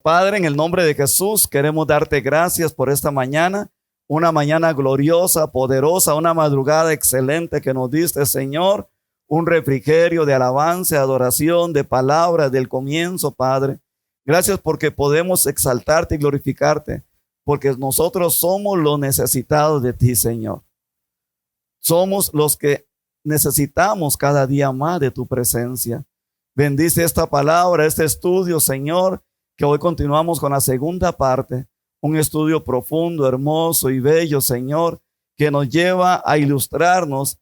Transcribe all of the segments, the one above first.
Padre, en el nombre de Jesús, queremos darte gracias por esta mañana, una mañana gloriosa, poderosa, una madrugada excelente que nos diste, Señor, un refrigerio de alabanza, de adoración, de palabras del comienzo, Padre. Gracias porque podemos exaltarte y glorificarte, porque nosotros somos los necesitados de ti, Señor. Somos los que necesitamos cada día más de tu presencia. Bendice esta palabra, este estudio, Señor, que hoy continuamos con la segunda parte, un estudio profundo, hermoso y bello, Señor, que nos lleva a ilustrarnos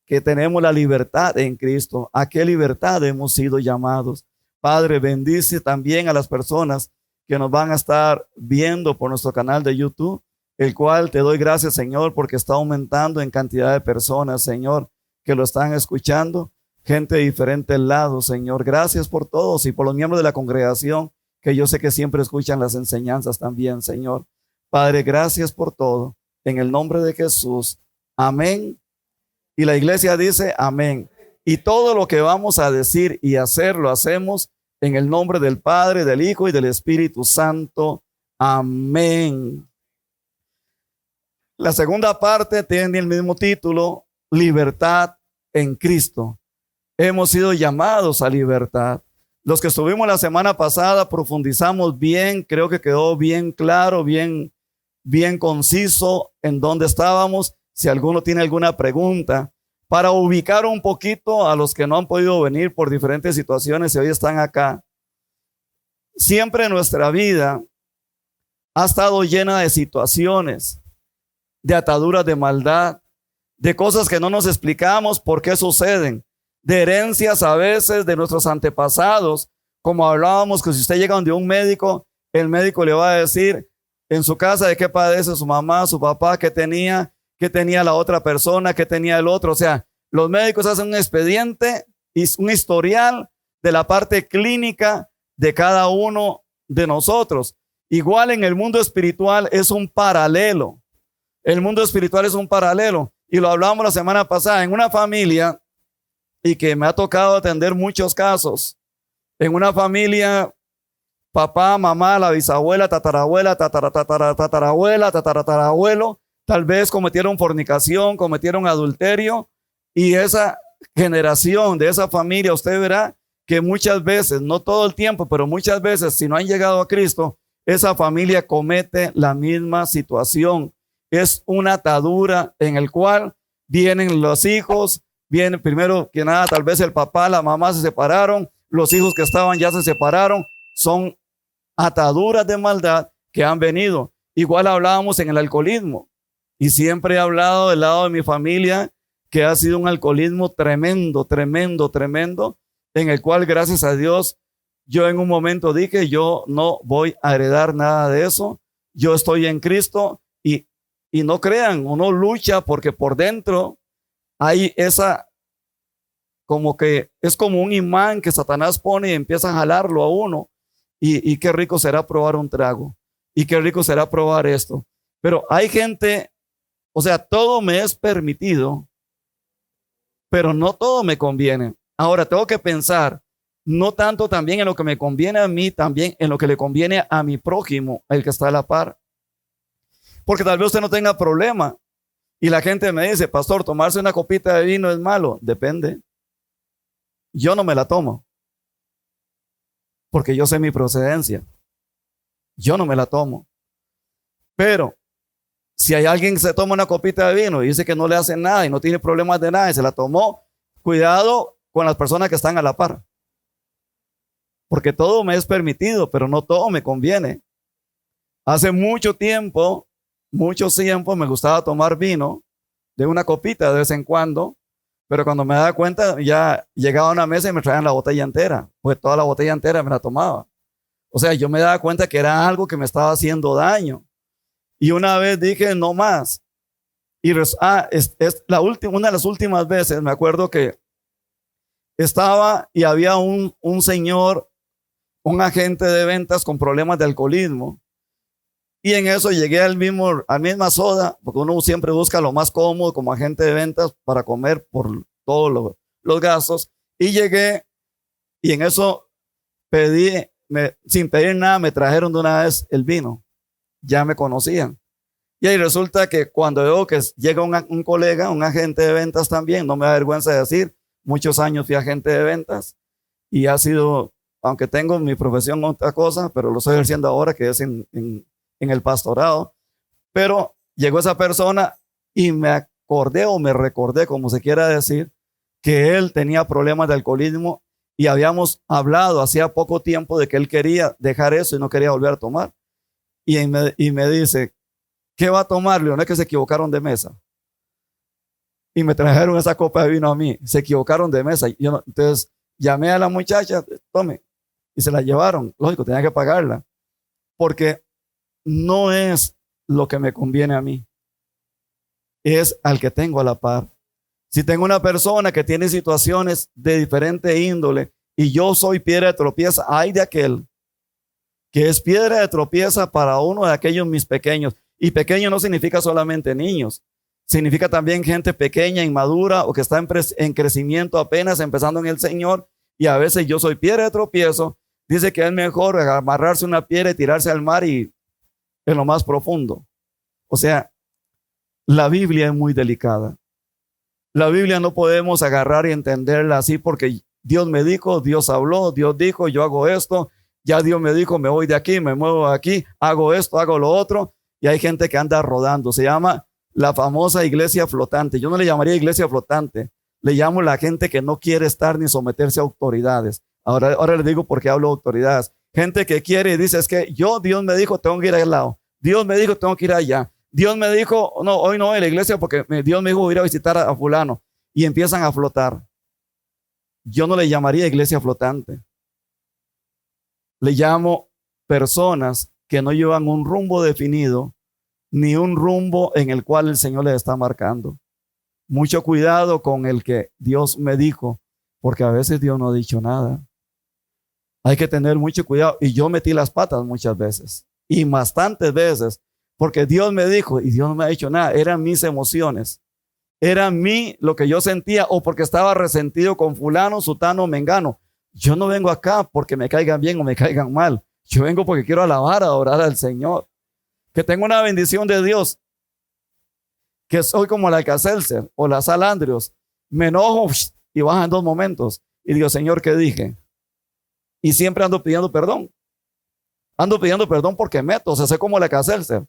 que tenemos la libertad en Cristo. ¿A qué libertad hemos sido llamados? Padre, bendice también a las personas que nos van a estar viendo por nuestro canal de YouTube, el cual te doy gracias, Señor, porque está aumentando en cantidad de personas, Señor, que lo están escuchando, gente de diferentes lados, Señor. Gracias por todos y por los miembros de la congregación, que yo sé que siempre escuchan las enseñanzas también, Señor. Padre, gracias por todo. En el nombre de Jesús. Amén. Y la iglesia dice amén. Y todo lo que vamos a decir y hacer, lo hacemos en el nombre del Padre, del Hijo y del Espíritu Santo. Amén. La segunda parte tiene el mismo título, Libertad en Cristo. Hemos sido llamados a libertad. Los que estuvimos la semana pasada profundizamos bien, creo que quedó bien claro, bien conciso en dónde estábamos. Si alguno tiene alguna pregunta, para ubicar un poquito a los que no han podido venir por diferentes situaciones y hoy están acá. Siempre nuestra vida ha estado llena de situaciones, de ataduras de maldad, de cosas que no nos explicamos por qué suceden, de herencias a veces de nuestros antepasados, como hablábamos que si usted llega donde un médico, el médico le va a decir en su casa de qué padece su mamá, su papá, qué tenía la otra persona, qué tenía el otro. O sea, los médicos hacen un expediente y un historial de la parte clínica de cada uno de nosotros. Igual en el mundo espiritual es un paralelo. El mundo espiritual es un paralelo. Y lo hablamos la semana pasada en una familia y que me ha tocado atender muchos casos. En una familia, papá, mamá, la bisabuela, tatarabuela, tatarabuela, tatarabuelo, tal vez cometieron fornicación, cometieron adulterio, y esa generación de esa familia, usted verá que muchas veces, no todo el tiempo, pero muchas veces, si no han llegado a Cristo, esa familia comete la misma situación. Es una atadura en el cual vienen los hijos, viene primero que nada, tal vez el papá, la mamá se separaron, los hijos que estaban ya se separaron, son ataduras de maldad que han venido. Igual hablábamos en el alcoholismo y siempre he hablado del lado de mi familia que ha sido un alcoholismo tremendo, en el cual gracias a Dios yo en un momento dije yo no voy a heredar nada de eso, yo estoy en Cristo y no crean, uno lucha porque por dentro hay esa, como que es como un imán que Satanás pone y empieza a jalarlo a uno. Y qué rico será probar un trago. Y qué rico será probar esto. Pero hay gente, o sea, todo me es permitido, pero no todo me conviene. Ahora tengo que pensar, no tanto también en lo que me conviene a mí, también en lo que le conviene a mi prójimo, el que está a la par. Porque tal vez usted no tenga problema. Y la gente me dice, pastor, tomarse una copita de vino es malo. Depende. Yo no me la tomo. Porque yo sé mi procedencia. Yo no me la tomo. Pero si hay alguien que se toma una copita de vino y dice que no le hace nada y no tiene problemas de nada y se la tomó, cuidado con las personas que están a la par. Porque todo me es permitido, pero no todo me conviene. Hace mucho tiempo me gustaba tomar vino de una copita de vez en cuando, pero cuando me daba cuenta ya llegaba a una mesa y me traían la botella entera, pues toda la botella entera me la tomaba. O sea, yo me daba cuenta que era algo que me estaba haciendo daño. Y una vez dije, no más. Y una de las últimas veces, me acuerdo que estaba y había un señor, un agente de ventas con problemas de alcoholismo. Y en eso llegué a la misma soda, porque uno siempre busca lo más cómodo como agente de ventas para comer por todos los gastos. Y llegué y en eso pedí, sin pedir nada, me trajeron de una vez el vino. Ya me conocían. Y ahí resulta que cuando veo que llega un colega, un agente de ventas también, no me da vergüenza de decir, muchos años fui agente de ventas y ha sido, aunque tengo mi profesión otra cosa, pero lo estoy ejerciendo ahora, que es en el pastorado. Pero llegó esa persona y me acordé o me recordé, como se quiera decir, que él tenía problemas de alcoholismo y habíamos hablado hacía poco tiempo de que él quería dejar eso y no quería volver a tomar. Y me dice, ¿qué va a tomar, León? Es que se equivocaron de mesa. Y me trajeron esa copa de vino a mí. Se equivocaron de mesa. Entonces llamé a la muchacha, tome. Y se la llevaron. Lógico, tenía que pagarla. Porque no es lo que me conviene a mí. Es al que tengo a la par. Si tengo una persona que tiene situaciones de diferente índole y yo soy piedra de tropieza, hay de aquel que es piedra de tropieza para uno de aquellos mis pequeños. Y pequeño no significa solamente niños. Significa también gente pequeña, inmadura o que está en crecimiento apenas empezando en el Señor. Y a veces yo soy piedra de tropiezo. Dice que es mejor amarrarse una piedra y tirarse al mar y en lo más profundo. O sea, la Biblia es muy delicada. La Biblia no podemos agarrar y entenderla así porque Dios me dijo, Dios habló, Dios dijo, yo hago esto. Ya Dios me dijo, me voy de aquí, me muevo de aquí, hago esto, hago lo otro. Y hay gente que anda rodando. Se llama la famosa iglesia flotante. Yo no le llamaría iglesia flotante. Le llamo la gente que no quiere estar ni someterse a autoridades. Ahora les digo por qué hablo de autoridades. Gente que quiere y dice, es que Dios me dijo, tengo que ir al lado. Dios me dijo, tengo que ir allá. Dios me dijo, no, hoy no voy a la iglesia porque Dios me dijo ir a visitar a fulano. Y empiezan a flotar. Yo no le llamaría iglesia flotante. Le llamo personas que no llevan un rumbo definido, ni un rumbo en el cual el Señor les está marcando. Mucho cuidado con el que Dios me dijo, porque a veces Dios no ha dicho nada. Hay que tener mucho cuidado. Y yo metí las patas muchas veces, y bastantes veces, porque Dios me dijo y Dios no me ha dicho nada. Eran mis emociones, era lo que yo sentía, o porque estaba resentido con fulano, sutano, mengano. Yo no vengo acá porque me caigan bien o me caigan mal. Yo vengo porque quiero alabar, adorar al Señor. Que tengo una bendición de Dios. Que soy como la Alka-Seltzer o la Salandrios. Me enojo y baja en 2 momentos. Y digo, Señor, ¿qué dije? Y siempre ando pidiendo perdón. Ando pidiendo perdón porque meto. O sea, sé como la Alka-Seltzer.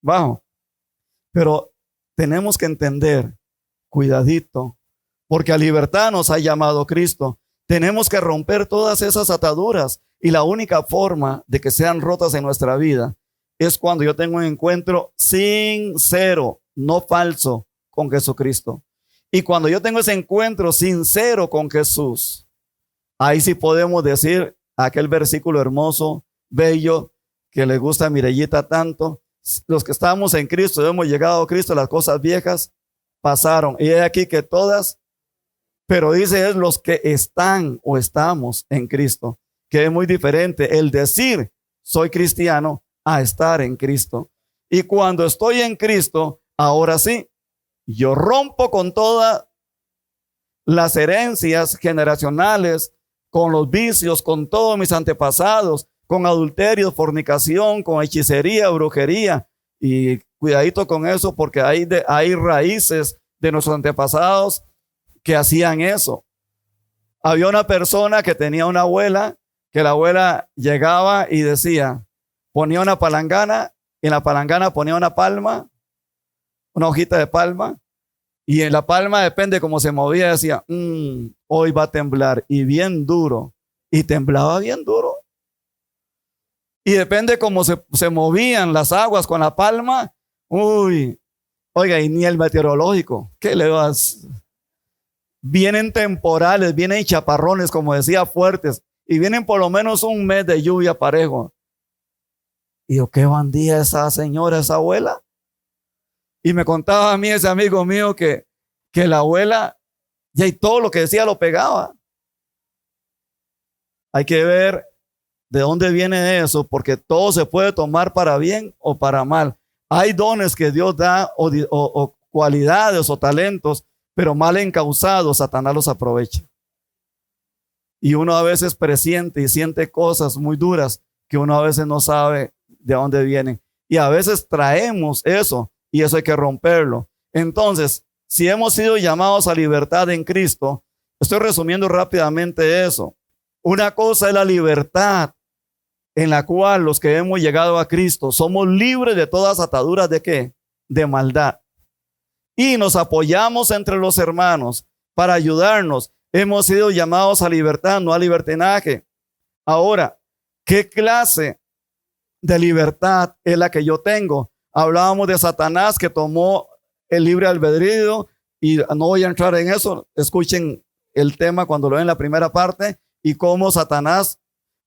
Bajo. Pero tenemos que entender, cuidadito, porque a libertad nos ha llamado Cristo. Tenemos que romper todas esas ataduras y la única forma de que sean rotas en nuestra vida es cuando yo tengo un encuentro sincero, no falso, con Jesucristo. Y cuando yo tengo ese encuentro sincero con Jesús, ahí sí podemos decir aquel versículo hermoso, bello, que le gusta a Mirellita tanto. Los que estamos en Cristo, hemos llegado a Cristo, las cosas viejas pasaron. Y he aquí que todas, pero dice es los que están o estamos en Cristo, que es muy diferente el decir soy cristiano a estar en Cristo. Y cuando estoy en Cristo, ahora sí, yo rompo con todas las herencias generacionales, con los vicios, con todos mis antepasados, con adulterio, fornicación, con hechicería, brujería. Y cuidadito con eso porque hay raíces de nuestros antepasados que hacían eso. Había una persona que tenía una abuela, que la abuela llegaba y decía, ponía una palangana, y en la palangana ponía una palma, una hojita de palma, y en la palma, depende cómo se movía, decía, hoy va a temblar, y bien duro, y temblaba bien duro. Y depende cómo se movían las aguas con la palma, Oiga, y ni el meteorológico. ¿Qué le vas? Vienen temporales, vienen chaparrones, como decía, fuertes. Y vienen por lo menos un mes de lluvia parejo. Y yo, qué bandía esa señora, esa abuela. Y me contaba a mí ese amigo mío que la abuela, ya y todo lo que decía lo pegaba. Hay que ver de dónde viene eso, porque todo se puede tomar para bien o para mal. Hay dones que Dios da o cualidades o talentos, pero mal encausados, Satanás los aprovecha. Y uno a veces presiente y siente cosas muy duras que uno a veces no sabe de dónde vienen. Y a veces traemos eso y eso hay que romperlo. Entonces, si hemos sido llamados a libertad en Cristo, estoy resumiendo rápidamente eso. Una cosa es la libertad en la cual los que hemos llegado a Cristo somos libres de todas ataduras de ¿qué? De maldad. Y nos apoyamos entre los hermanos para ayudarnos. Hemos sido llamados a libertad, no a libertinaje. Ahora, ¿qué clase de libertad es la que yo tengo? Hablábamos de Satanás que tomó el libre albedrío y no voy a entrar en eso. Escuchen el tema cuando lo ven en la primera parte y cómo Satanás,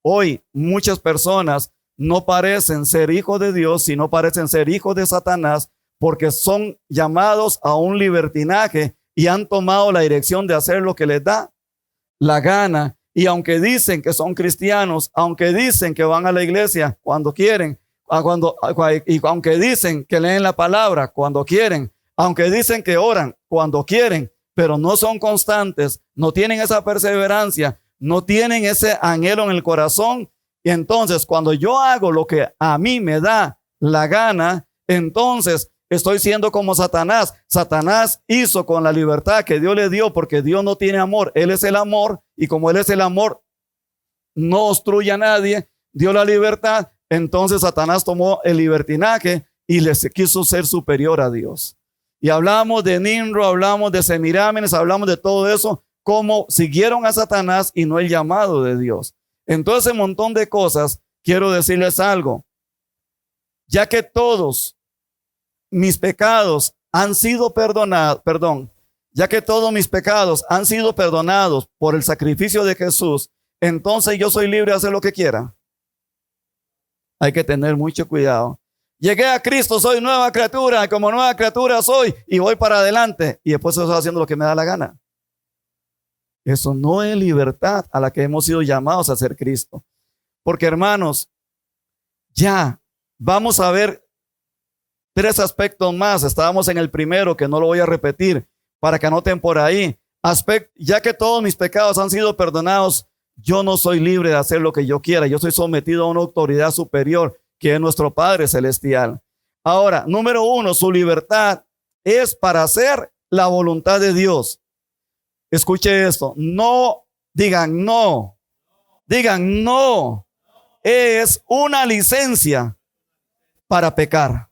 hoy muchas personas no parecen ser hijos de Dios, sino parecen ser hijos de Satanás porque son llamados a un libertinaje y han tomado la dirección de hacer lo que les da la gana. Y aunque dicen que son cristianos, aunque dicen que van a la iglesia cuando quieren, y aunque dicen que leen la palabra cuando quieren, aunque dicen que oran cuando quieren, pero no son constantes, no tienen esa perseverancia, no tienen ese anhelo en el corazón. Y entonces cuando yo hago lo que a mí me da la gana, entonces estoy siendo como Satanás. Satanás hizo con la libertad que Dios le dio, porque Dios no tiene amor, Él es el amor, y como Él es el amor, no obstruye a nadie, dio la libertad. Entonces Satanás tomó el libertinaje y les quiso ser superior a Dios. Y hablamos de Nimrod, hablamos de Semirámenes, hablamos de todo eso, cómo siguieron a Satanás y no el llamado de Dios. Entonces, un montón de cosas, quiero decirles algo. Ya que todos mis pecados han sido perdonados, ya que todos mis pecados han sido perdonados por el sacrificio de Jesús, entonces yo soy libre de hacer lo que quiera. Hay que tener mucho cuidado. Llegué a Cristo, soy nueva criatura, como nueva criatura soy y voy para adelante y después estoy haciendo lo que me da la gana. Eso no es libertad a la que hemos sido llamados a ser Cristo. Porque hermanos, ya vamos a ver 3 aspectos más. Estábamos en el primero, que no lo voy a repetir para que anoten por ahí. Ya que todos mis pecados han sido perdonados, yo no soy libre de hacer lo que yo quiera. Yo soy sometido a una autoridad superior, que es nuestro Padre Celestial. Ahora, número 1, su libertad es para hacer la voluntad de Dios. Escuche esto, no, digan no, es una licencia para pecar.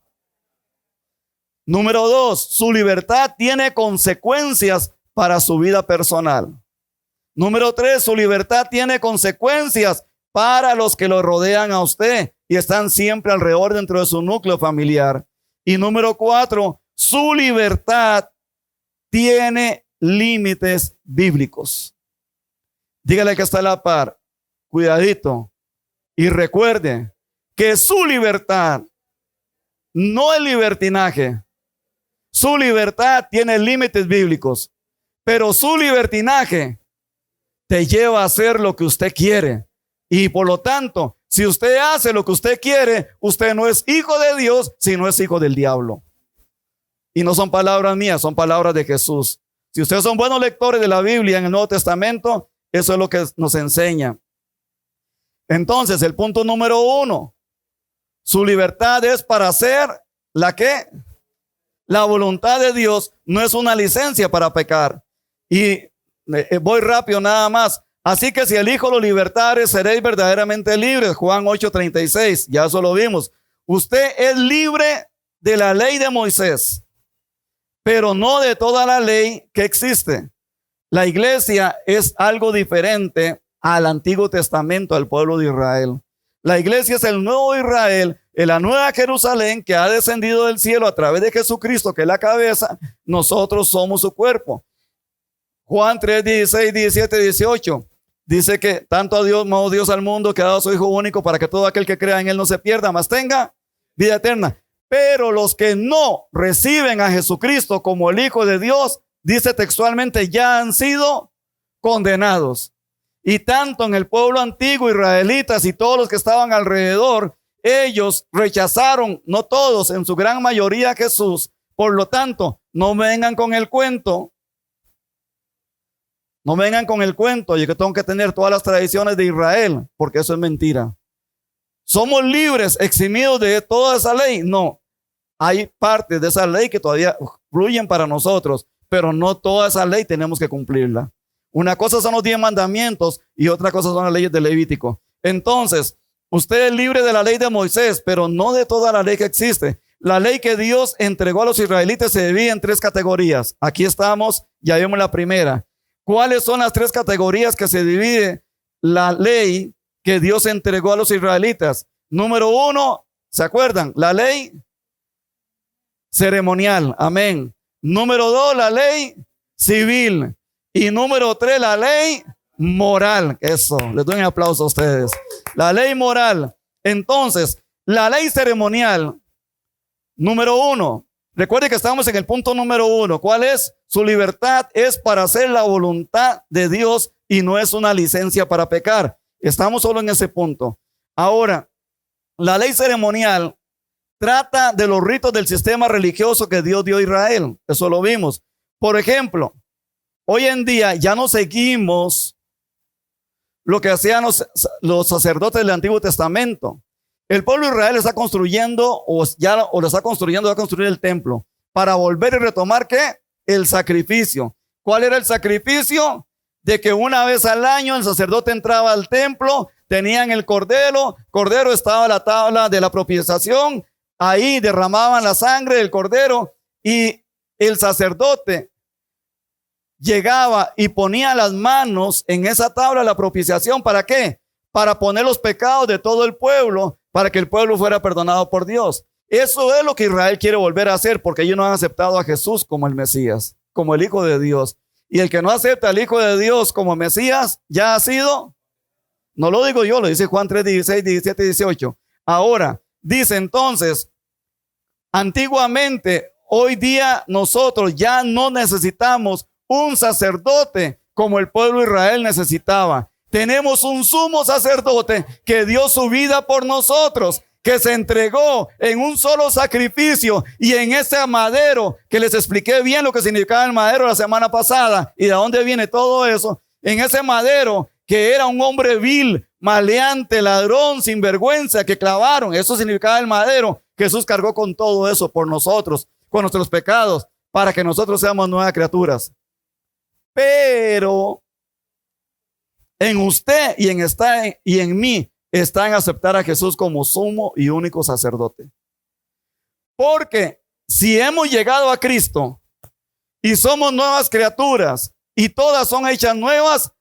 Número 2, su libertad tiene consecuencias para su vida personal. Número 3, su libertad tiene consecuencias para los que lo rodean a usted y están siempre alrededor dentro de su núcleo familiar. Y número 4, su libertad tiene límites bíblicos. Dígale que está a la par, cuidadito, y recuerde que su libertad no es libertinaje. Su libertad tiene límites bíblicos, pero su libertinaje te lleva a hacer lo que usted quiere. Y por lo tanto, si usted hace lo que usted quiere, usted no es hijo de Dios, sino es hijo del diablo. Y no son palabras mías, son palabras de Jesús. Si ustedes son buenos lectores de la Biblia en el Nuevo Testamento, eso es lo que nos enseña. Entonces, el punto número 1, su libertad es para hacer ¿la qué? La voluntad de Dios, no es una licencia para pecar. Y voy rápido nada más. Así que si el Hijo lo libertare, seréis verdaderamente libres. Juan 8:36, ya eso lo vimos. Usted es libre de la ley de Moisés, pero no de toda la ley que existe. La iglesia es algo diferente al Antiguo Testamento, al pueblo de Israel. La iglesia es el nuevo Israel, en la nueva Jerusalén que ha descendido del cielo a través de Jesucristo, que es la cabeza, nosotros somos su cuerpo. Juan 3, 16, 17, 18. Dice que tanto a Dios, amó Dios al mundo, que ha dado a su Hijo único para que todo aquel que crea en él no se pierda, mas tenga vida eterna. Pero los que no reciben a Jesucristo como el Hijo de Dios, dice textualmente, ya han sido condenados. Y tanto en el pueblo antiguo, israelitas y todos los que estaban alrededor, ellos rechazaron, no todos, en su gran mayoría, a Jesús. Por lo tanto, no vengan con el cuento. No vengan con el cuento, yo que tengo que tener todas las tradiciones de Israel, porque eso es mentira. ¿Somos libres, eximidos de toda esa ley? No. Hay partes de esa ley que todavía fluyen para nosotros, pero no toda esa ley tenemos que cumplirla. Una cosa son los 10 mandamientos y otra cosa son las leyes de Levítico. Entonces, usted es libre de la ley de Moisés, pero no de toda la ley que existe. La ley que Dios entregó a los israelitas se divide en 3 categorías. Aquí estamos, ya vimos la primera. ¿Cuáles son las 3 categorías que se divide la ley que Dios entregó a los israelitas? Número 1, ¿se acuerdan? La ley ceremonial, amén. Número 2, la ley civil. Y número 3, la ley moral. Eso, les doy un aplauso a ustedes. La ley moral. Entonces, la ley ceremonial, número 1. Recuerde que estamos en el punto número 1. ¿Cuál es? Su libertad es para hacer la voluntad de Dios y no es una licencia para pecar. Estamos solo en ese punto. Ahora, la ley ceremonial trata de los ritos del sistema religioso que Dios dio a Israel. Eso lo vimos. Por ejemplo, hoy en día ya no seguimos lo que hacían los sacerdotes del Antiguo Testamento. El pueblo de Israel está construyendo o lo está construyendo, va a construir el templo para volver y retomar ¿qué? El sacrificio. ¿Cuál era el sacrificio? De que una vez al año el sacerdote entraba al templo, tenían el cordero estaba la tabla de la propiciación, ahí derramaban la sangre del cordero y el sacerdote llegaba y ponía las manos en esa tabla de la propiciación. ¿Para qué? Para poner los pecados de todo el pueblo, para que el pueblo fuera perdonado por Dios. Eso es lo que Israel quiere volver a hacer, porque ellos no han aceptado a Jesús como el Mesías, como el Hijo de Dios. Y el que no acepta al Hijo de Dios como Mesías, ya ha sido, no lo digo yo, lo dice Juan 3, 16, 17 y 18. Ahora, dice entonces, antiguamente, hoy día nosotros ya no necesitamos un sacerdote como el pueblo de Israel necesitaba. Tenemos un sumo sacerdote que dio su vida por nosotros, que se entregó en un solo sacrificio y en ese madero, que les expliqué bien lo que significaba el madero la semana pasada y de dónde viene todo eso. En ese madero, que era un hombre vil, maleante, ladrón, sinvergüenza, que clavaron, eso significaba el madero. Jesús cargó con todo eso por nosotros, con nuestros pecados, para que nosotros seamos nuevas criaturas. Pero en usted y en mí está en aceptar a Jesús como sumo y único sacerdote. Porque si hemos llegado a Cristo y somos nuevas criaturas y todas son hechas nuevas,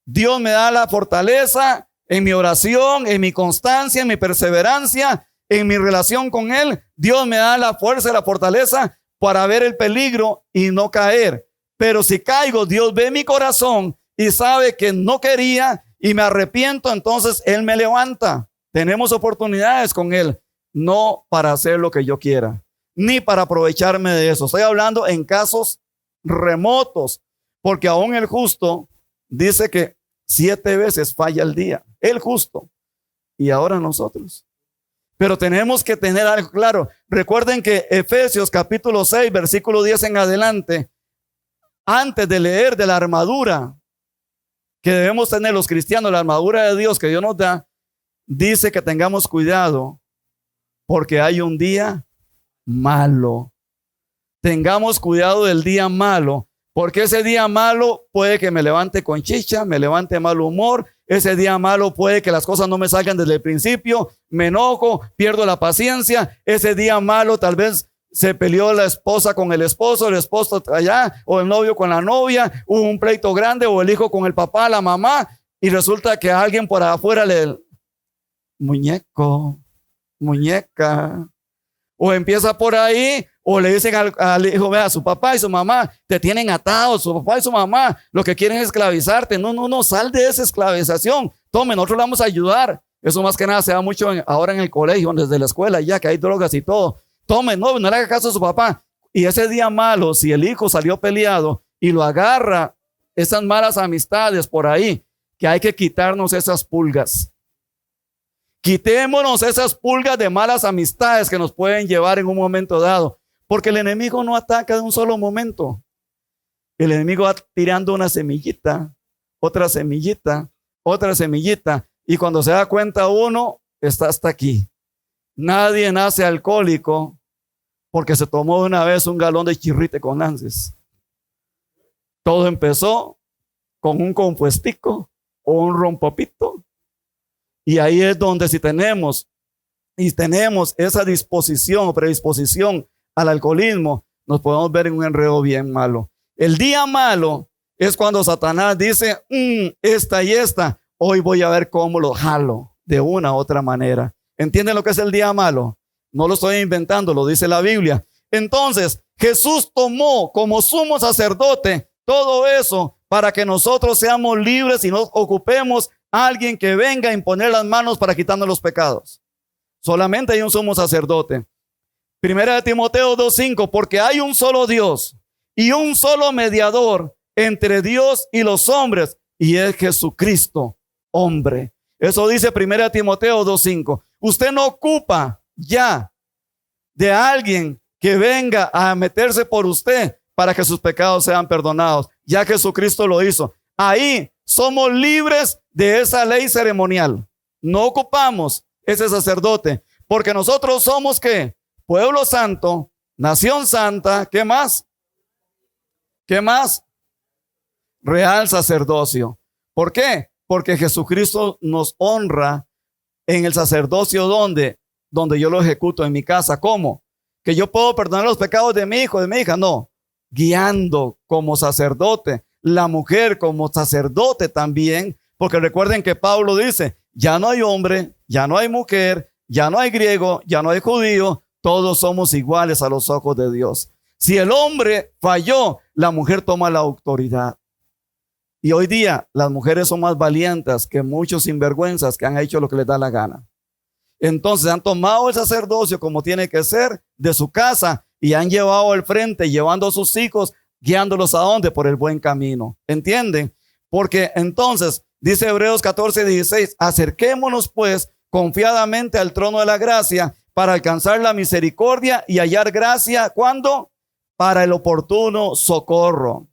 Dios me da la fortaleza en mi oración, en mi constancia, en mi perseverancia, en mi relación con Él. Dios me da la fuerza y la fortaleza para ver el peligro y no caer. Pero si caigo, Dios ve mi corazón y sabe que no quería y me arrepiento, entonces Él me levanta. Tenemos oportunidades con Él, no para hacer lo que yo quiera, ni para aprovecharme de eso. Estoy hablando en casos remotos, porque aún el justo dice que 7 veces falla al día, el justo, y ahora nosotros. Pero tenemos que tener algo claro. Recuerden que Efesios capítulo 6, versículo 10 en adelante, antes de leer de la armadura que debemos tener los cristianos, la armadura de Dios que Dios nos da, dice que tengamos cuidado porque hay un día malo. Tengamos cuidado del día malo, porque ese día malo puede que me levante con chicha, me levante mal humor. Ese día malo puede que las cosas no me salgan desde el principio, me enojo, pierdo la paciencia. Ese día malo tal vez se peleó la esposa con el esposo allá, o el novio con la novia, hubo un pleito grande, o el hijo con el papá, la mamá, y resulta que a alguien por afuera muñeco, muñeca. O empieza por ahí, o le dicen al hijo, vea, su papá y su mamá te tienen atados, su papá y su mamá lo que quieren es esclavizarte. No, sal de esa esclavización. Tome, nosotros le vamos a ayudar. Eso más que nada se da mucho ahora en el colegio, desde la escuela, ya que hay drogas y todo. Tome, no le haga caso a su papá. Y ese día malo, si el hijo salió peleado y lo agarra, esas malas amistades por ahí, que hay que quitarnos esas pulgas. Quitémonos esas pulgas de malas amistades que nos pueden llevar en un momento dado. Porque el enemigo no ataca de un solo momento. El enemigo va tirando una semillita, otra semillita, otra semillita. Y cuando se da cuenta uno, está hasta aquí. Nadie nace alcohólico porque se tomó de una vez un galón de chirrite con lances. Todo empezó con un compuestico o un rompopito. Y ahí es donde si tenemos esa disposición o predisposición al alcoholismo, nos podemos ver en un enredo bien malo. El día malo es cuando Satanás dice, esta y esta, hoy voy a ver cómo lo jalo de una u otra manera. ¿Entienden lo que es el día malo? No lo estoy inventando, lo dice la Biblia. Entonces, Jesús tomó como sumo sacerdote todo eso para que nosotros seamos libres y nos ocupemos a alguien que venga a imponer las manos para quitarnos los pecados. Solamente hay un sumo sacerdote. Primera de Timoteo 2:5, porque hay un solo Dios y un solo mediador entre Dios y los hombres, y es Jesucristo, hombre. Eso dice Primera de Timoteo 2:5. Usted no ocupa ya de alguien que venga a meterse por usted para que sus pecados sean perdonados. Ya Jesucristo lo hizo. Ahí somos libres de esa ley ceremonial. No ocupamos ese sacerdote, porque nosotros somos ¿qué? Pueblo santo, nación santa. ¿Qué más? ¿Qué más? Real sacerdocio. ¿Por qué? Porque Jesucristo nos honra en el sacerdocio donde yo lo ejecuto en mi casa. ¿Cómo? Que yo puedo perdonar los pecados de mi hijo, de mi hija. No, guiando como sacerdote. La mujer como sacerdote también, porque recuerden que Pablo dice, ya no hay hombre, ya no hay mujer, ya no hay griego, ya no hay judío, todos somos iguales a los ojos de Dios. Si el hombre falló, la mujer toma la autoridad. Y hoy día las mujeres son más valientes que muchos sinvergüenzas que han hecho lo que les da la gana. Entonces han tomado el sacerdocio como tiene que ser de su casa y han llevado al frente, llevando a sus hijos, guiándolos a dónde, por el buen camino. ¿Entienden? Porque entonces, dice Hebreos 14:16, acerquémonos pues confiadamente al trono de la gracia para alcanzar la misericordia y hallar gracia, ¿cuándo? Para el oportuno socorro.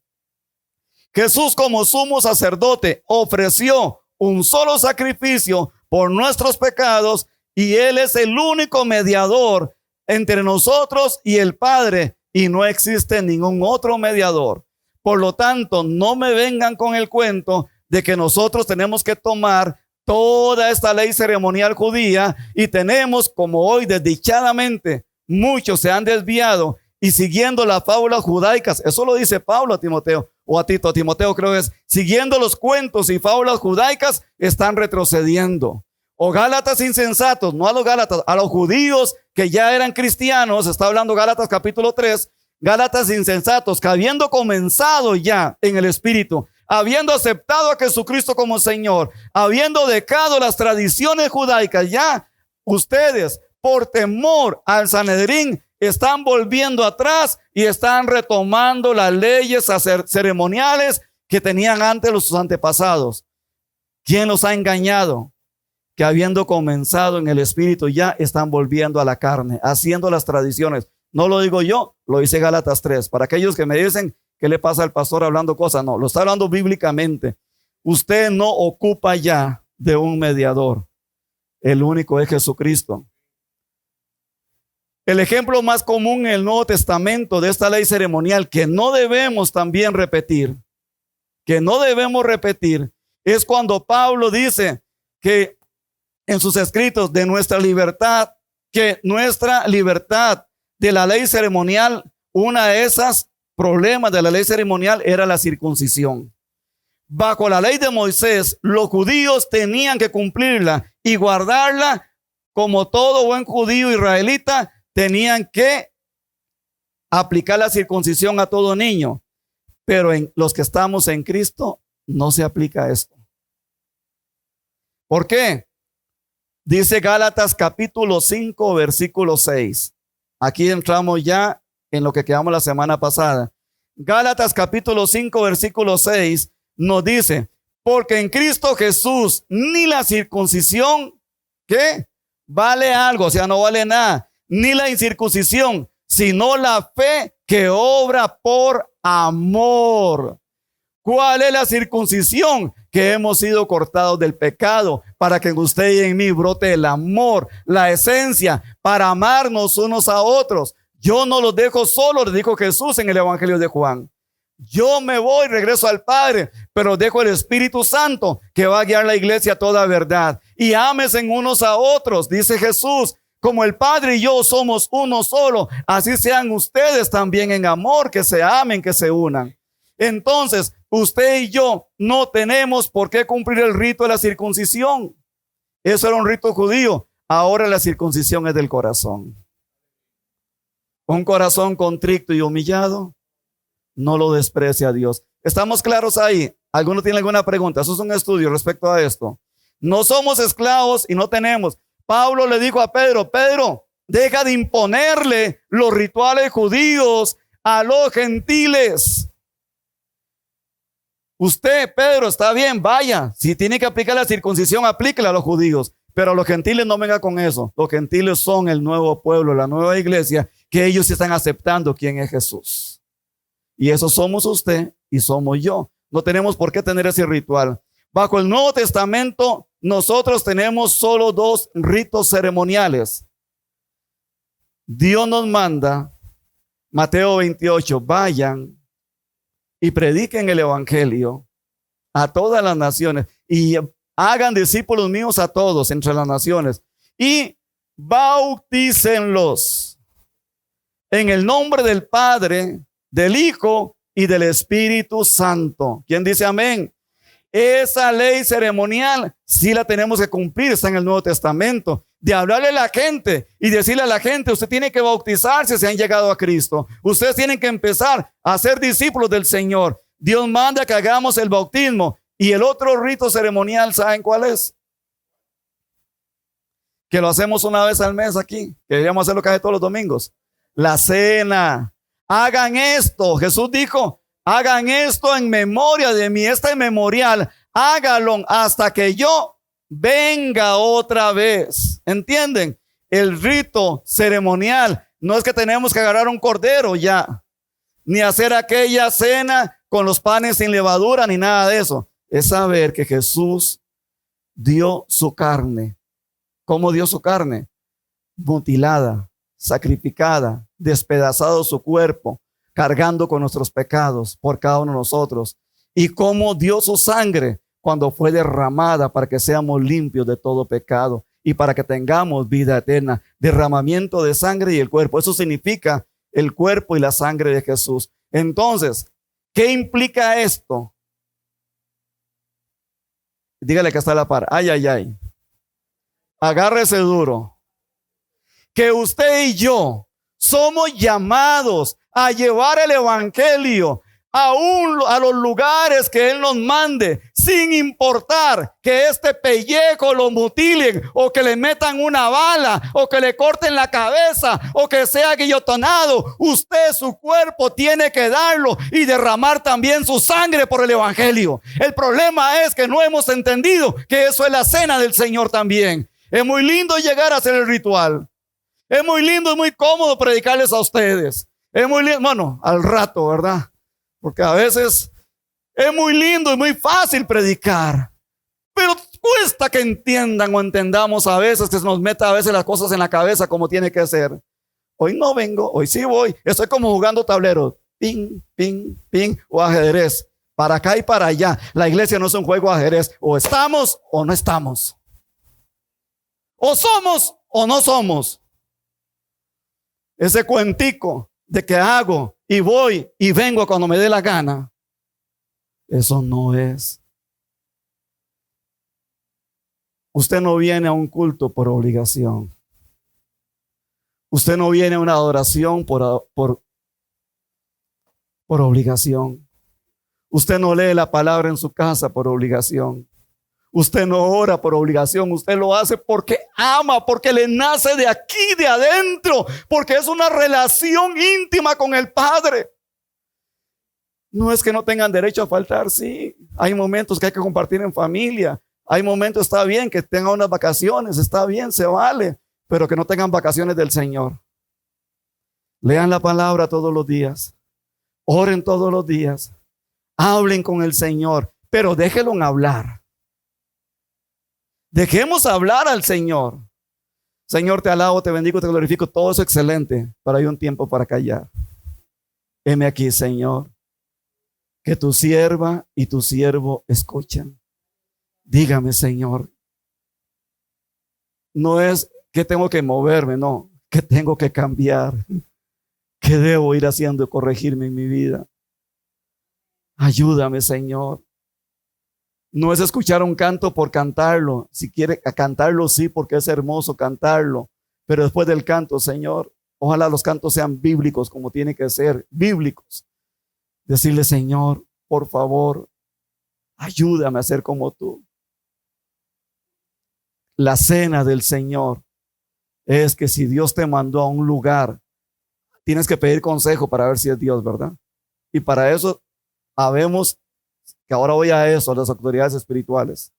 Jesús como sumo sacerdote ofreció un solo sacrificio por nuestros pecados y Él es el único mediador entre nosotros y el Padre. Y no existe ningún otro mediador. Por lo tanto, no me vengan con el cuento de que nosotros tenemos que tomar toda esta ley ceremonial judía y tenemos, como hoy desdichadamente muchos se han desviado y siguiendo las fábulas judaicas. Eso lo dice Pablo a Timoteo, o a Tito, a Timoteo creo que es, siguiendo los cuentos y fábulas judaicas, están retrocediendo. O Gálatas insensatos, no a los Gálatas, a los judíos que ya eran cristianos, está hablando Gálatas capítulo 3, Gálatas insensatos, que habiendo comenzado ya en el Espíritu, habiendo aceptado a Jesucristo como Señor, habiendo dejado las tradiciones judaicas, ya ustedes por temor al Sanedrín están volviendo atrás y están retomando las leyes ceremoniales que tenían antes sus antepasados. ¿Quién los ha engañado? Que habiendo comenzado en el Espíritu ya están volviendo a la carne, haciendo las tradiciones. No lo digo yo, lo dice Gálatas 3. Para aquellos que me dicen, ¿qué le pasa al pastor hablando cosas? No, lo está hablando bíblicamente. Usted no ocupa ya de un mediador. El único es Jesucristo. El ejemplo más común en el Nuevo Testamento de esta ley ceremonial que no debemos también repetir, es cuando Pablo dice que en sus escritos de nuestra libertad, que nuestra libertad de la ley ceremonial, una de esas problemas de la ley ceremonial era la circuncisión. Bajo la ley de Moisés, los judíos tenían que cumplirla y guardarla como todo buen judío israelita, tenían que aplicar la circuncisión a todo niño. Pero en los que estamos en Cristo no se aplica esto. ¿Por qué? Dice Gálatas capítulo 5, versículo 6. Aquí entramos ya en lo que quedamos la semana pasada. Gálatas capítulo 5, versículo 6 nos dice, porque en Cristo Jesús ni la circuncisión, ¿qué? Vale algo, o sea, no vale nada, ni la incircuncisión, sino la fe que obra por amor. ¿Cuál es la circuncisión? Que hemos sido cortados del pecado para que en usted y en mí brote el amor, la esencia, para amarnos unos a otros. Yo no los dejo solos, les dijo Jesús en el Evangelio de Juan. Yo me voy, regreso al Padre, pero dejo el Espíritu Santo que va a guiar la iglesia a toda verdad. Y ámense unos a otros, dice Jesús. Como el Padre y yo somos uno solo, así sean ustedes también en amor, que se amen, que se unan. Entonces, usted y yo no tenemos por qué cumplir el rito de la circuncisión. Eso era un rito judío. Ahora la circuncisión es del corazón. Un corazón contrito y humillado no lo desprecia a Dios. ¿Estamos claros ahí? ¿Alguno tiene alguna pregunta? Eso es un estudio respecto a esto. No somos esclavos y no tenemos. Pablo le dijo a Pedro, Pedro, deja de imponerle los rituales judíos a los gentiles. Usted, Pedro, está bien, vaya. Si tiene que aplicar la circuncisión, aplíquela a los judíos. Pero a los gentiles no venga con eso. Los gentiles son el nuevo pueblo, la nueva iglesia, que ellos están aceptando quién es Jesús. Y eso somos usted y somos yo. No tenemos por qué tener ese ritual. Bajo el Nuevo Testamento, nosotros tenemos solo dos ritos ceremoniales. Dios nos manda, Mateo 28, vayan y prediquen el evangelio a todas las naciones y hagan discípulos míos a todos entre las naciones y bautícenlos en el nombre del Padre, del Hijo y del Espíritu Santo. ¿Quién dice amén? Esa ley ceremonial sí la tenemos que cumplir, está en el Nuevo Testamento, de hablarle a la gente y decirle a la gente, usted tiene que bautizarse si han llegado a Cristo. Ustedes tienen que empezar a ser discípulos del Señor. Dios manda que hagamos el bautismo. Y el otro rito ceremonial, ¿saben cuál es? Que lo hacemos una vez al mes aquí, que deberíamos hacerlo casi todos los domingos. La cena. Hagan esto. Jesús dijo, hagan esto en memoria de mí. Este memorial, hágalo hasta que yo venga otra vez. ¿Entienden? El rito ceremonial no es que tenemos que agarrar un cordero ya, ni hacer aquella cena con los panes sin levadura, ni nada de eso. Es saber que Jesús dio su carne. ¿Cómo dio su carne? Mutilada, sacrificada, despedazado su cuerpo, cargando con nuestros pecados por cada uno de nosotros. Y cómo dio su sangre cuando fue derramada para que seamos limpios de todo pecado y para que tengamos vida eterna. Derramamiento de sangre y el cuerpo. Eso significa el cuerpo y la sangre de Jesús. Entonces, ¿qué implica esto? Dígale que está a la par. Ay, ay, ay. Agárrese duro. Que usted y yo somos llamados a llevar el evangelio a los lugares que Él nos mande, sin importar que este pellejo lo mutilen o que le metan una bala o que le corten la cabeza o que sea guillotinado. Usted, su cuerpo, tiene que darlo y derramar también su sangre por el evangelio. El problema es que no hemos entendido que eso es la cena del Señor también. Es muy lindo llegar a hacer el ritual. Es muy lindo y muy cómodo predicarles a ustedes. Es muy lindo, bueno, al rato, ¿verdad? Porque a veces es muy lindo y muy fácil predicar, pero cuesta que entiendan o entendamos a veces, que se nos meta a veces las cosas en la cabeza como tiene que ser. Hoy no vengo, hoy sí voy. Estoy como jugando tablero, ping, ping, ping, o ajedrez, para acá y para allá. La iglesia no es un juego de ajedrez, o estamos o no estamos. O somos o no somos. Ese cuentico de que hago y voy y vengo cuando me dé la gana, eso no es. Usted no viene a un culto por obligación. Usted no viene a una adoración por obligación. Usted no lee la palabra en su casa por obligación. Usted no ora por obligación. Usted lo hace porque ama, porque le nace de aquí, de adentro, porque es una relación íntima con el Padre. No es que no tengan derecho a faltar, sí. Hay momentos que hay que compartir en familia. Hay momentos, está bien que tengan unas vacaciones, está bien, se vale, pero que no tengan vacaciones del Señor. Lean la palabra todos los días. Oren todos los días. Hablen con el Señor, pero déjenlo hablar. Dejemos hablar al Señor. Señor, te alabo, te bendigo, te glorifico. Todo es excelente, pero hay un tiempo para callar. Heme aquí, Señor, que tu sierva y tu siervo escuchan. Dígame, Señor. No es que tengo que moverme, no, que tengo que cambiar. Que debo ir haciendo y corregirme en mi vida. Ayúdame, Señor. No es escuchar un canto por cantarlo. Si quiere cantarlo, sí, porque es hermoso cantarlo. Pero después del canto, Señor, ojalá los cantos sean bíblicos como tienen que ser, bíblicos. Decirle, Señor, por favor, ayúdame a ser como tú. La cena del Señor es que si Dios te mandó a un lugar, tienes que pedir consejo para ver si es Dios, ¿verdad? Y para eso habemos, que ahora voy a eso, a las autoridades espirituales.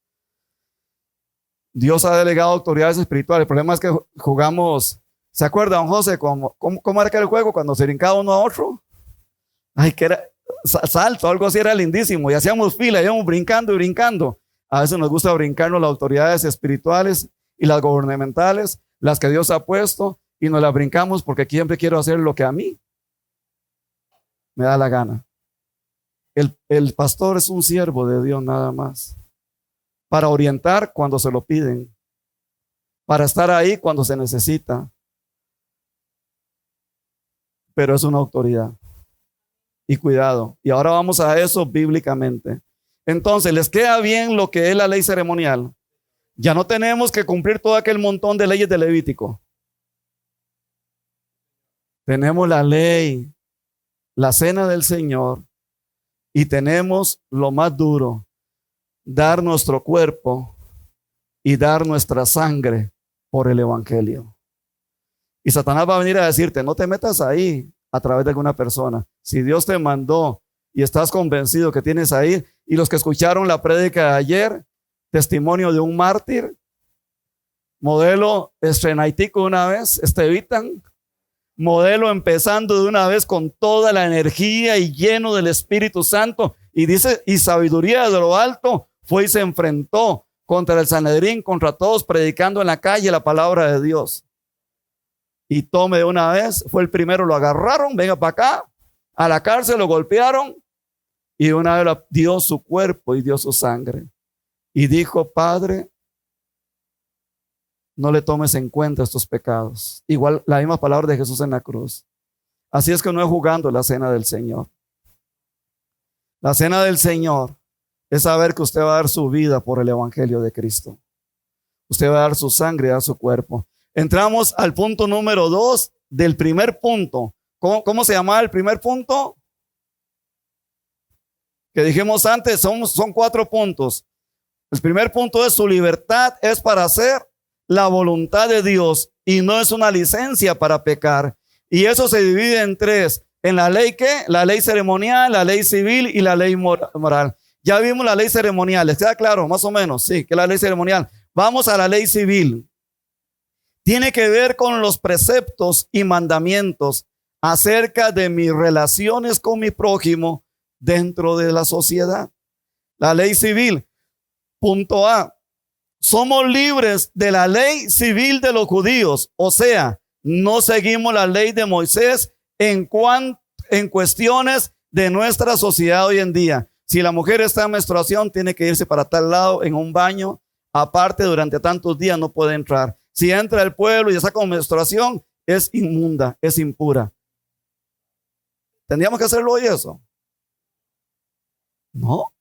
Dios ha delegado autoridades espirituales. El problema es que jugamos, ¿se acuerda, don José? ¿Cómo era aquel juego cuando se brincaba uno a otro? Ay, que era salto, algo así, era lindísimo. Y hacíamos fila, íbamos brincando y brincando. A veces nos gusta brincarnos las autoridades espirituales y las gubernamentales, las que Dios ha puesto, y nos las brincamos porque siempre quiero hacer lo que a mí me da la gana. El pastor es un siervo de Dios nada más, para orientar cuando se lo piden, para estar ahí cuando se necesita, pero es una autoridad. Y cuidado, y ahora vamos a eso bíblicamente. Entonces, ¿les queda bien lo que es la ley ceremonial? Ya no tenemos que cumplir todo aquel montón de leyes de Levítico. Tenemos la ley, la cena del Señor, y tenemos lo más duro, dar nuestro cuerpo y dar nuestra sangre por el evangelio. Y Satanás va a venir a decirte, no te metas ahí a través de alguna persona. Si Dios te mandó y estás convencido que tienes ahí, y los que escucharon la prédica de ayer, testimonio de un mártir, modelo estrenaitico una vez, Estevitan, modelo empezando de una vez con toda la energía y lleno del Espíritu Santo, y dice, y sabiduría de lo alto, fue y se enfrentó contra el Sanedrín, contra todos, predicando en la calle la palabra de Dios. Y tome de una vez, fue el primero, lo agarraron, venga para acá, a la cárcel, lo golpearon, y de una vez dio su cuerpo y dio su sangre. Y dijo, Padre, no le tomes en cuenta estos pecados. Igual la misma palabra de Jesús en la cruz. Así es que no es jugando la cena del Señor. La cena del Señor es saber que usted va a dar su vida por el evangelio de Cristo. Usted va a dar su sangre y dar su cuerpo. Entramos al punto número 2 del primer punto. ¿Cómo se llamaba el primer punto? Que dijimos antes, son 4 puntos. El primer punto es: su libertad es para hacer la voluntad de Dios y no es una licencia para pecar. Y eso se divide en 3. En la ley, ¿qué? La ley ceremonial, la ley civil y la ley moral. Ya vimos la ley ceremonial, ¿les queda claro? Más o menos, sí, que es la ley ceremonial. Vamos a la ley civil. Tiene que ver con los preceptos y mandamientos acerca de mis relaciones con mi prójimo dentro de la sociedad. La ley civil. Punto A. Somos libres de la ley civil de los judíos. O sea, no seguimos la ley de Moisés en cuestiones de nuestra sociedad hoy en día. Si la mujer está en menstruación, tiene que irse para tal lado en un baño. Aparte, durante tantos días no puede entrar. Si entra al pueblo y está con menstruación, es inmunda, es impura. ¿Tendríamos que hacerlo hoy eso? No.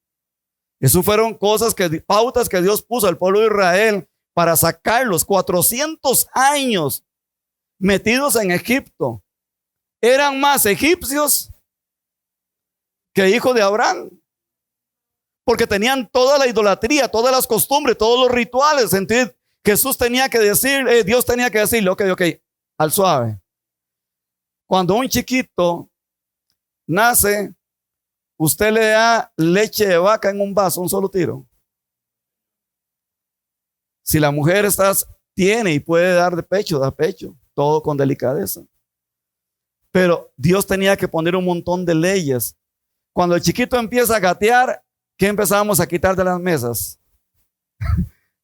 Eso fueron pautas que Dios puso al pueblo de Israel para sacarlos. 400 años metidos en Egipto. Eran más egipcios que hijos de Abraham. Porque tenían toda la idolatría, todas las costumbres, todos los rituales. Entonces Jesús tenía que decir, Dios tenía que decirle, ok, al suave. Cuando un chiquito nace, usted le da leche de vaca en un vaso, un solo tiro. Si la mujer tiene y puede dar de pecho, da pecho, todo con delicadeza. Pero Dios tenía que poner un montón de leyes. Cuando el chiquito empieza a gatear, ¿qué empezamos a quitar de las mesas?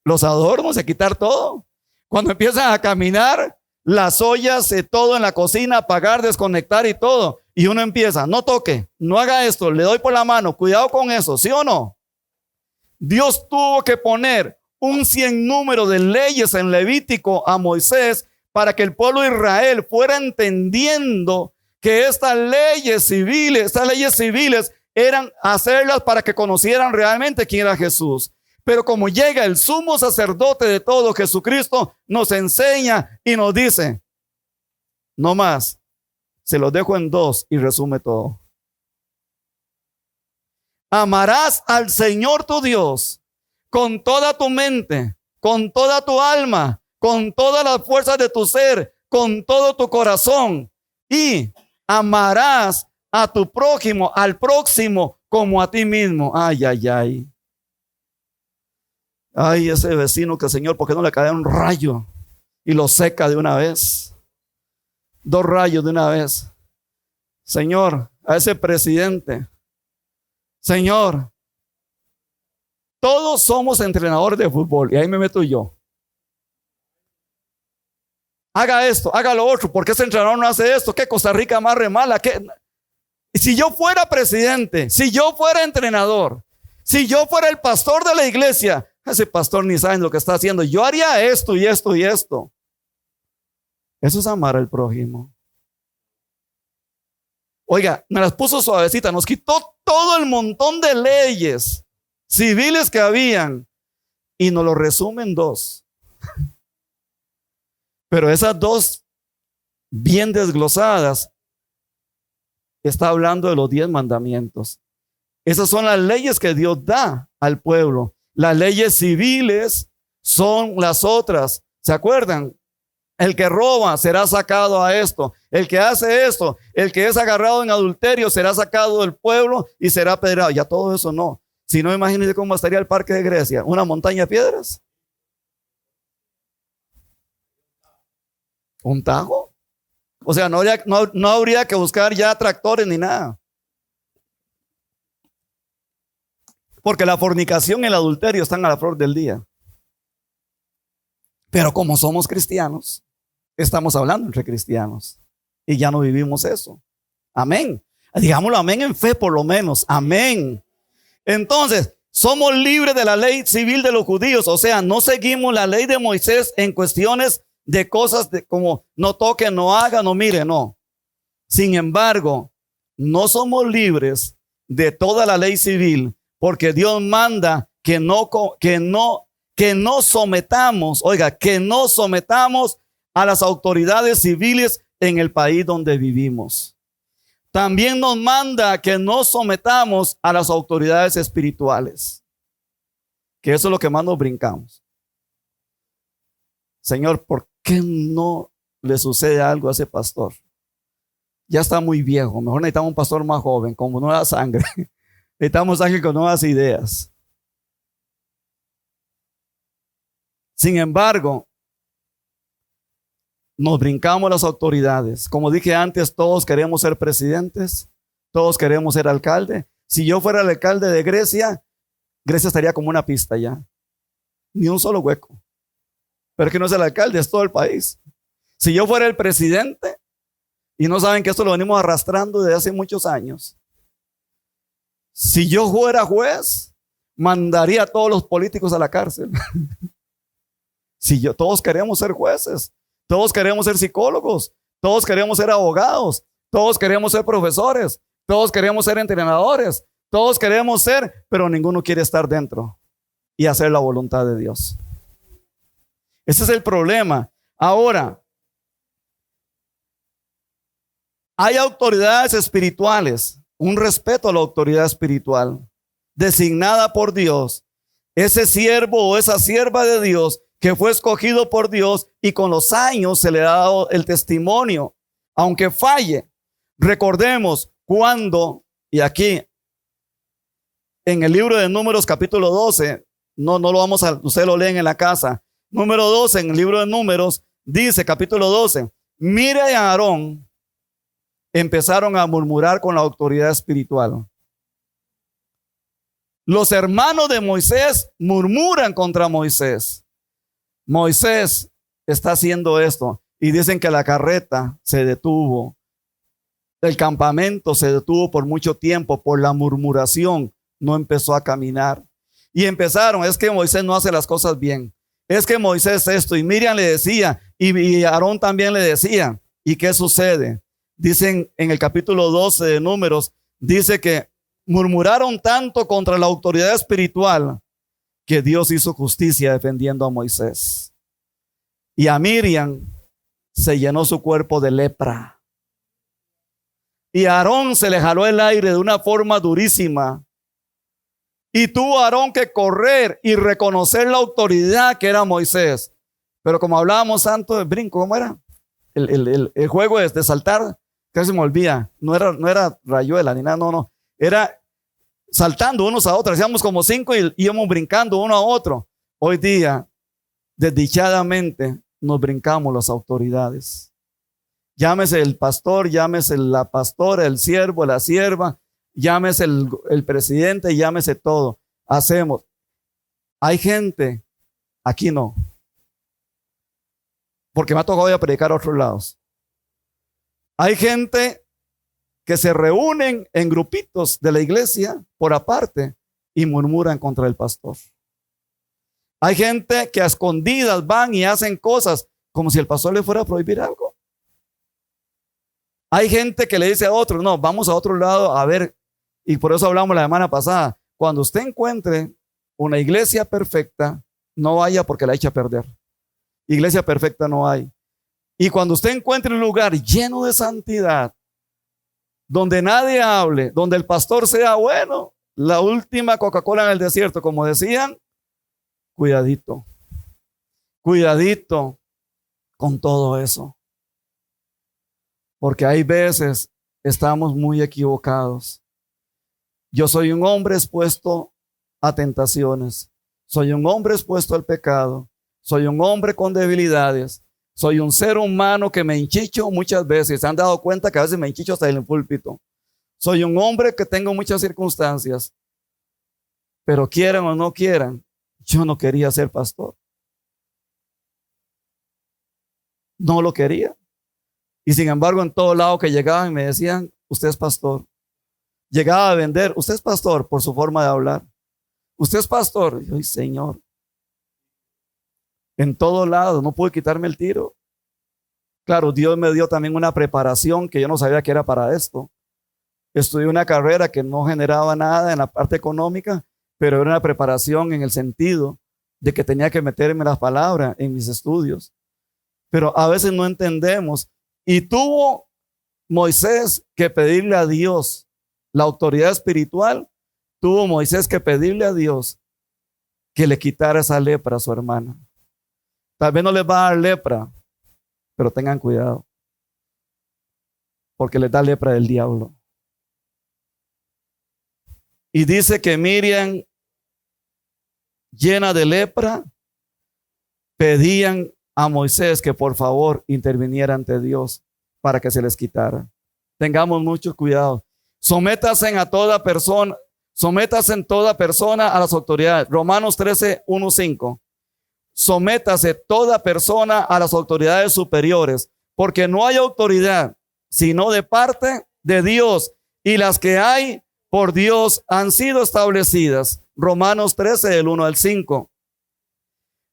Los adornos, a quitar todo. Cuando empiezan a caminar, las ollas, todo en la cocina, apagar, desconectar y todo. Y uno empieza, no toque, no haga esto, le doy por la mano, cuidado con eso, ¿sí o no? Dios tuvo que poner un sinnúmero de leyes en Levítico a Moisés para que el pueblo de Israel fuera entendiendo que estas leyes civiles eran hacerlas para que conocieran realmente quién era Jesús. Pero como llega el sumo sacerdote de todo, Jesucristo, nos enseña y nos dice, no más, se los dejo en 2 y resume todo. Amarás al Señor tu Dios con toda tu mente, con toda tu alma, con todas las fuerzas de tu ser, con todo tu corazón, y amarás a tu prójimo, al próximo, como a ti mismo. Ay, ay, ay. Ay, ese vecino que, Señor, ¿por qué no le cae un rayo y lo seca de una vez? 2 rayos de una vez. Señor, a ese presidente. Señor, todos somos entrenadores de fútbol y ahí me meto yo. Haga esto, haga lo otro. ¿Por qué ese entrenador no hace esto? ¿Qué Costa Rica más re mala? ¿Qué? Si yo fuera presidente, si yo fuera entrenador, si yo fuera el pastor de la iglesia, ese pastor ni sabe lo que está haciendo. Yo haría esto y esto y esto. Eso es amar al prójimo. Oiga, me las puso suavecita, nos quitó todo el montón de leyes civiles que habían y nos lo resume en 2. Pero esas 2 bien desglosadas está hablando de los 10 mandamientos. Esas son las leyes que Dios da al pueblo. Las leyes civiles son las otras. ¿Se acuerdan? El que roba será sacado a esto. El que hace esto, el que es agarrado en adulterio será sacado del pueblo y será apedreado. Ya todo eso no. Si no, imagínense cómo estaría el parque de Grecia. Una montaña de piedras. ¿Un tajo? O sea, no habría que buscar ya tractores ni nada. Porque la fornicación y el adulterio están a la flor del día. Pero como somos cristianos, estamos hablando entre cristianos. Y ya no vivimos eso. Amén. Digámoslo amén en fe por lo menos. Amén. Entonces, somos libres de la ley civil de los judíos. O sea, no seguimos la ley de Moisés en cuestiones de cosas como no toque, no haga, no mire, no. Sin embargo, no somos libres de toda la ley civil. Porque Dios manda que no sometamos, oiga, que no sometamos a las autoridades civiles en el país donde vivimos. También nos manda que no sometamos a las autoridades espirituales. Que eso es lo que más nos brincamos. Señor, ¿por qué no le sucede algo a ese pastor? Ya está muy viejo, mejor necesitamos un pastor más joven, con nueva sangre. Necesitamos alguien con nuevas ideas. Sin embargo, nos brincamos las autoridades. Como dije antes, todos queremos ser presidentes, todos queremos ser alcalde. Si yo fuera el alcalde de Grecia, Grecia estaría como una pista ya. Ni un solo hueco. Pero es que no es el alcalde, es todo el país. Si yo fuera el presidente, y no saben que esto lo venimos arrastrando desde hace muchos años. Si yo fuera juez, mandaría a todos los políticos a la cárcel. Todos queremos ser jueces, todos queremos ser psicólogos, todos queremos ser abogados, todos queremos ser profesores, todos queremos ser entrenadores, todos queremos ser, pero ninguno quiere estar dentro y hacer la voluntad de Dios. Ese es el problema. Ahora, hay autoridades espirituales, un respeto a la autoridad espiritual designada por Dios. Ese siervo o esa sierva de Dios que fue escogido por Dios y con los años se le ha dado el testimonio, aunque falle. Recordemos cuando, y aquí en el libro de Números capítulo 12, no lo vamos a, ustedes lo leen en la casa. Número 12 en el libro de Números dice, capítulo 12, Mira y Aarón empezaron a murmurar con la autoridad espiritual. Los hermanos de Moisés murmuran contra Moisés. Moisés está haciendo esto y dicen que la carreta se detuvo. El campamento se detuvo por mucho tiempo por la murmuración. No empezó a caminar. Y empezaron, es que Moisés no hace las cosas bien. Es que Moisés esto. Y Miriam le decía, y Aarón también le decía. ¿Y qué sucede? Dicen en el capítulo 12 de Números, dice que murmuraron tanto contra la autoridad espiritual que Dios hizo justicia defendiendo a Moisés. Y a Miriam se llenó su cuerpo de lepra. Y a Aarón se le jaló el aire de una forma durísima. Y tuvo Aarón que correr y reconocer la autoridad que era Moisés. Pero como hablábamos tanto de brinco, ¿cómo era? El juego de saltar, casi me olvida. No era rayuela ni nada, no. Era saltando unos a otros. Hacíamos como 5 y íbamos brincando uno a otro. Hoy día, desdichadamente, nos brincamos las autoridades. Llámese el pastor, llámese la pastora, el siervo, la sierva, llámese el presidente, llámese todo. Hacemos. Hay gente, aquí no, porque me ha tocado ya predicar a otros lados. Hay gente que se reúnen en grupitos de la iglesia por aparte y murmuran contra el pastor. Hay gente que a escondidas van y hacen cosas como si el pastor le fuera a prohibir algo. Hay gente que le dice a otro, no, vamos a otro lado a ver, y por eso hablamos la semana pasada, cuando usted encuentre una iglesia perfecta, no vaya porque la echa a perder. Iglesia perfecta no hay. Y cuando usted encuentre un lugar lleno de santidad, donde nadie hable, donde el pastor sea bueno, la última Coca-Cola en el desierto, como decían, cuidadito, cuidadito con todo eso. Porque hay veces estamos muy equivocados. Yo soy un hombre expuesto a tentaciones, soy un hombre expuesto al pecado, soy un hombre con debilidades, soy un ser humano que me hinchicho muchas veces. ¿Se han dado cuenta que a veces me hinchicho hasta en el púlpito? Soy un hombre que tengo muchas circunstancias, pero quieran o no quieran, yo no quería ser pastor. No lo quería. Y sin embargo, en todo lado que llegaban me decían, usted es pastor. Llegaba a vender, usted es pastor, por su forma de hablar. Usted es pastor. Y yo, Señor, en todo lado, no pude quitarme el tiro. Claro, Dios me dio también una preparación que yo no sabía que era para esto. Estudié una carrera que no generaba nada en la parte económica, pero era una preparación en el sentido de que tenía que meterme las palabras en mis estudios. Pero a veces no entendemos. Y tuvo Moisés que pedirle a Dios la autoridad espiritual. Tuvo Moisés que pedirle a Dios que le quitara esa lepra a su hermana. Tal vez no les va a dar lepra, pero tengan cuidado, porque les da lepra del diablo. Y dice que Miriam, llena de lepra, pedían a Moisés que por favor interviniera ante Dios para que se les quitara. Tengamos mucho cuidado. Sométase en toda persona a las autoridades. Romanos 13, 1, 5. Sométase toda persona a las autoridades superiores, porque no hay autoridad sino de parte de Dios, y las que hay por Dios han sido establecidas. Romanos 13, del 1 al 5.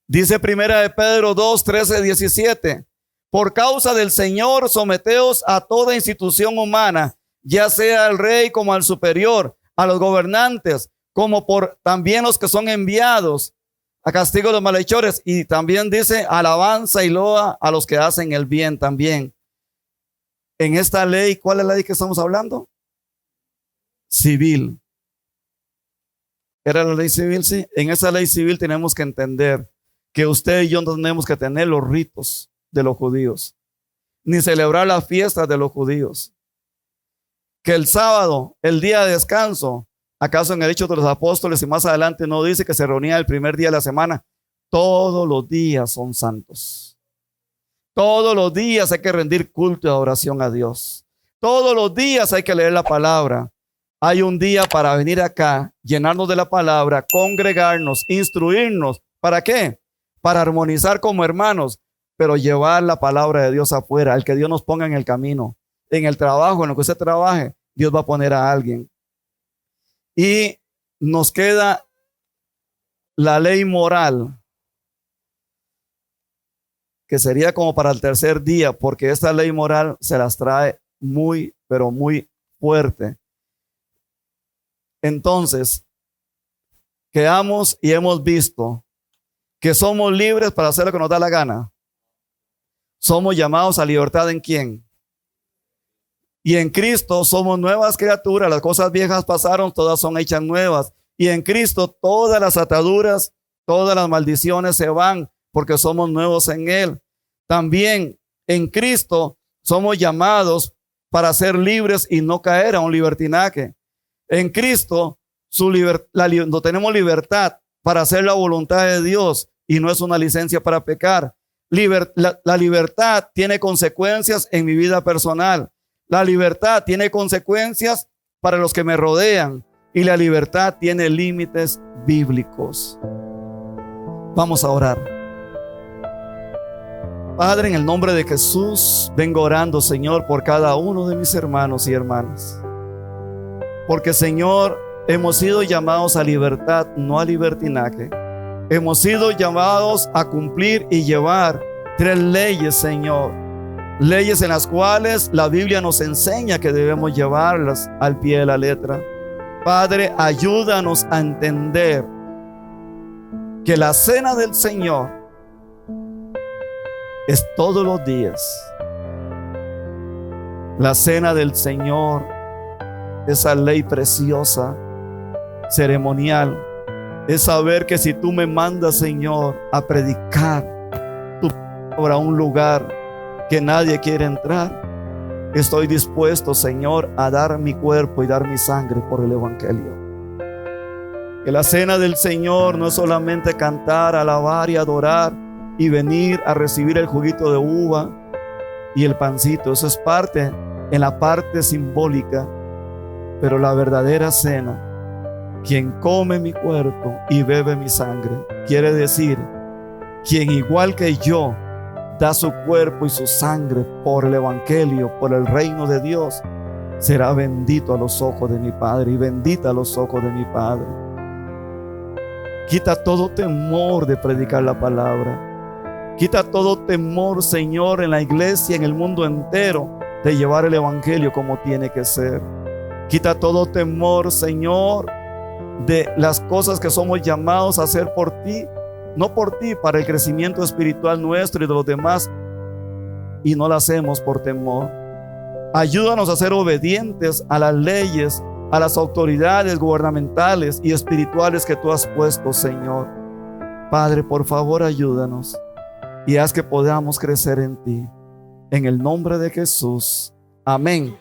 Dice primera de Pedro 2, 13, 17. Por causa del Señor, someteos a toda institución humana, ya sea al rey como al superior, a los gobernantes, como por también los que son enviados, a castigo de los malhechores. Y también dice alabanza y loa a los que hacen el bien también. En esta ley, ¿cuál es la ley que estamos hablando? Civil. ¿Era la ley civil? Sí. En esa ley civil tenemos que entender que usted y yo no tenemos que tener los ritos de los judíos, ni celebrar las fiestas de los judíos. Que el sábado, el día de descanso, ¿acaso en el Hechos de los Apóstoles y más adelante no dice que se reunía el primer día de la semana? Todos los días son santos. Todos los días hay que rendir culto y adoración a Dios. Todos los días hay que leer la palabra. Hay un día para venir acá, llenarnos de la palabra, congregarnos, instruirnos. ¿Para qué? Para armonizar como hermanos, pero llevar la palabra de Dios afuera, el que Dios nos ponga en el camino, en el trabajo, en lo que usted trabaje, Dios va a poner a alguien. Y nos queda la ley moral, que sería como para el tercer día, porque esta ley moral se las trae muy, pero muy fuerte. Entonces, quedamos y hemos visto que somos libres para hacer lo que nos da la gana. Somos llamados a libertad ¿en quién? Y en Cristo somos nuevas criaturas. Las cosas viejas pasaron, todas son hechas nuevas. Y en Cristo todas las ataduras, todas las maldiciones se van, porque somos nuevos en Él. También en Cristo somos llamados para ser libres y no caer a un libertinaje. En Cristo no tenemos libertad para hacer la voluntad de Dios y no es una licencia para pecar. La libertad tiene consecuencias en mi vida personal. La libertad tiene consecuencias para los que me rodean y la libertad tiene límites bíblicos. Vamos a orar. Padre, en el nombre de Jesús, vengo orando, Señor, por cada uno de mis hermanos y hermanas. Porque, Señor, hemos sido llamados a libertad, no a libertinaje. Hemos sido llamados a cumplir y llevar 3 leyes, Señor. Leyes en las cuales la Biblia nos enseña que debemos llevarlas al pie de la letra. Padre, ayúdanos a entender que la cena del Señor es todos los días. La cena del Señor, esa ley preciosa, ceremonial, es saber que si tú me mandas, Señor, a predicar tu palabra a un lugar que nadie quiere entrar, estoy dispuesto, Señor, a dar mi cuerpo y dar mi sangre por el evangelio. Que la cena del Señor no es solamente cantar, alabar y adorar y venir a recibir el juguito de uva y el pancito. Eso es parte, en la parte simbólica, pero la verdadera cena, quien come mi cuerpo y bebe mi sangre, quiere decir quien igual que yo da su cuerpo y su sangre por el evangelio, por el reino de Dios, será bendito a los ojos de mi Padre y bendita a los ojos de mi Padre. Quita todo temor de predicar la palabra. Quita todo temor, Señor, en la iglesia, en el mundo entero, de llevar el evangelio como tiene que ser. Quita todo temor, Señor, de las cosas que somos llamados a hacer por ti, no por ti, para el crecimiento espiritual nuestro y de los demás, y no lo hacemos por temor. Ayúdanos a ser obedientes a las leyes, a las autoridades gubernamentales y espirituales que tú has puesto, Señor. Padre, por favor, ayúdanos y haz que podamos crecer en ti. En el nombre de Jesús. Amén.